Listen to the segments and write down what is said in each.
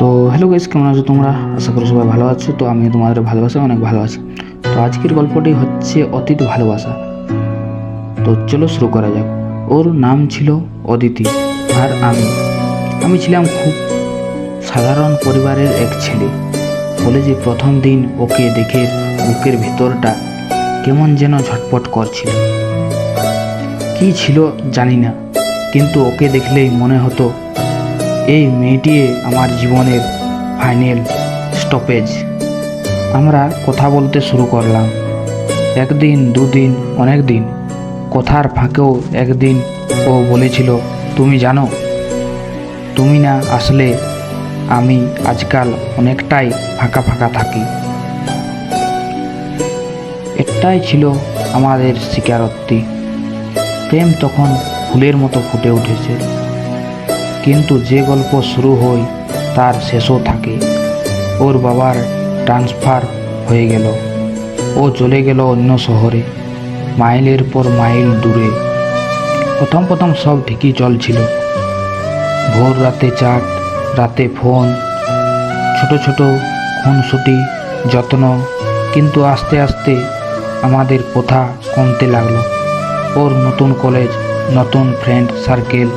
তো hello guys, কেমন আছো তোমরা? আশা করি সবাই ভালো আছো। তো আমি তোমাদের ভালোবাসা অনেক ভালো আছি। তো আজকের গল্পটি হচ্ছে অতীত ভালোবাসা। তো চলো শুরু করা যাক। ওর নাম ছিল অদিতি, আর আমি ছিলাম খুব সাধারণ পরিবারের এক ছেলে। কলেজে প্রথম দিন ওকে দেখে বুকের ভেতরটা কেমন যেন ঝটপট করছিল। কি ছিল জানি না, কিন্তু ওকে দেখলেই মনে হতো এই মেয়েটি আমার জীবনের ফাইনাল স্টপেজ। আমরা কথা বলতে শুরু করলাম, একদিন দুদিন অনেক দিন। কথার ফাঁকেও একদিন ও বলেছিল, তুমি জানো, তুমি না আসলে আমি আজকাল অনেকটাই ফাঁকা ফাঁকা থাকি। একটাই ছিল আমাদের স্বীকারোক্তি। প্রেম তখন ফুলের মতো ফুটে উঠেছে, কিন্তু যে গল্প শুরু হয় তার শেষও থাকে। ওর বাবার ট্রান্সফার হয়ে গেল, ও চলে গেল অন্য শহরে, মাইলের পর মাইল দূরে। প্রথম সব ঠিকই চলছিল, ভোর রাতে চাট, রাতে ফোন, ছোট ছোট খুনসুটি, যত্ন। কিন্তু আস্তে আস্তে আমাদের কথা কমতে লাগলো। ওর নতুন কলেজ, নতুন ফ্রেন্ড সার্কেল,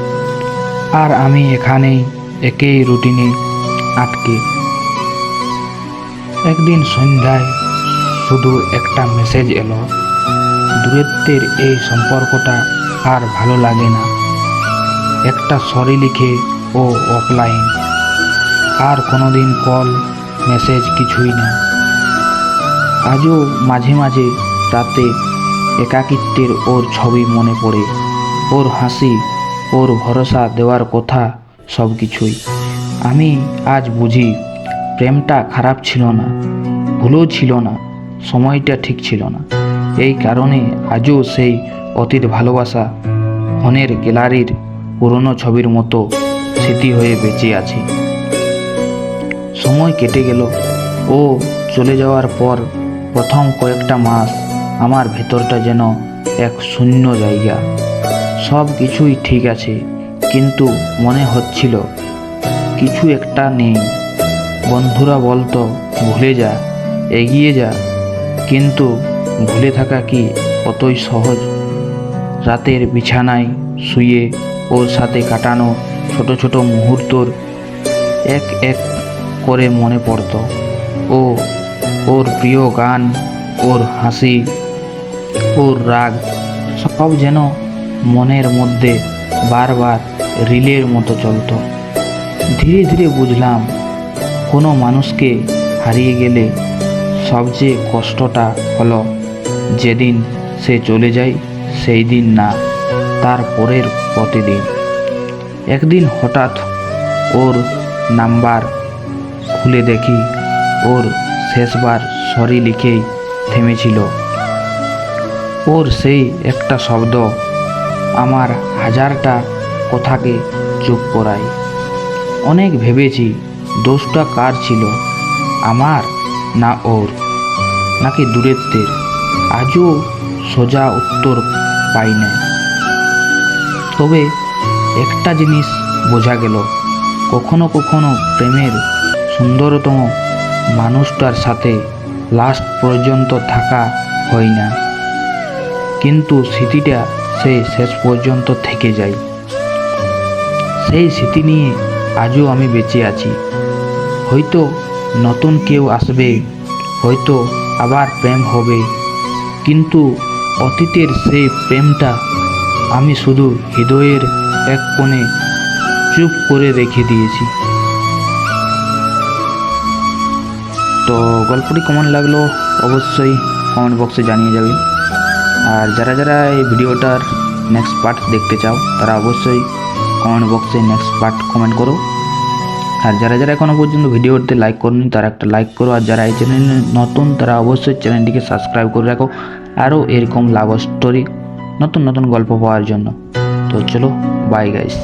আর আমি এখানেই একই রুটিনে আটকে। একদিন সন্ধ্যায় শুধু একটা মেসেজ এলো, দূরত্বের এই সম্পর্কটা আর ভালো লাগে না। একটা সরি লিখে ও অফলাইন, আর কোনোদিন কল মেসেজ কিছুই না। আজও মাঝে মাঝে রাতে একাকিত্বের ওর ছবি মনে পড়ে, ওর হাসি, ওর ভরসা দেওয়ার কথা, সব কিছুই। আমি আজ বুঝি প্রেমটা খারাপ ছিল না, ভুলও ছিল না, সময়টা ঠিক ছিল না। এই কারণে আজও সেই অতীত ভালোবাসা ফোনের গ্যালারির পুরনো ছবির মতো স্মৃতি হয়ে বেঁচে আছে। সময় কেটে গেল। ও চলে যাওয়ার পর প্রথম কয়েকটা মাস আমার ভেতরটা যেন এক শূন্য জায়গা। সব কিছুই ঠিক আছে, কিন্তু মনে হচ্ছিল কিছু একটা নেই। বন্ধুরা বলতো ভুলে যা, এগিয়ে যা, কিন্তু ভুলে থাকা কি অতই সহজ? রাতের বিছানায় শুয়ে ওর সাথে কাটানো ছোট ছোট মুহূর্তর এক এক করে মনে পড়তো। ওর প্রিয় গান, ওর হাসি, ওর রাগ, সব যেন মনের মধ্যে বারবার রিলের মতো চলতো। ধীরে ধীরে বুঝলাম, কোনো মানুষকে হারিয়ে গেলে সবচেয়ে কষ্টটা হলো যেদিন সে চলে যায় সেই দিন না, তার পরের প্রতিদিন। একদিন হঠাৎ ওর নাম্বার খুলে দেখি ওর শেষবার সরি লিখেই থেমেছিল। ওর সেই একটা শব্দ আমার হাজারটা কথাকে চুপ করায়। অনেক ভেবেছি দোষটা কার ছিল, আমার না ওর, নাকি দূরত্বের। আজও সোজা উত্তর পাই না। তবে একটা জিনিস বোঝা গেল, কখনো কখনো প্রেমের সুন্দরতম মানুষটার সাথে লাস্ট পর্যন্ত থাকা হয় না, কিন্তু স্মৃতিটা সেই শেষ পর্যন্ত থেকে যায়। সেই স্মৃতি নিয়ে আজও আমি বেঁচে আছি। হয়তো নতুন কেউ আসবে, হয়তো আবার প্রেম হবে, কিন্তু অতীতের সেই প্রেমটা আমি শুধু হৃদয়ের এক কোণে চুপ করে রেখে দিয়েছি। তো গল্পটি কেমন লাগলো অবশ্যই কমেন্ট বক্সে জানিয়ে যাবে। আর যারা যারা এই ভিডিওটার নেক্সট পার্ট দেখতে চাও তারা অবশ্যই কমেন্ট বক্সে নেক্সট পার্ট কমেন্ট করো। আর যারা যারা এখনও পর্যন্ত ভিডিওতে লাইক করনি তারা একটা লাইক করো। আর যারা এই চ্যানেলে নতুন তারা অবশ্যই চ্যানেলটিকে সাবস্ক্রাইব করে রাখো, আরও এরকম লাভ স্টোরি, নতুন নতুন গল্প পাওয়ার জন্য। তো চলো, বাই গাইস।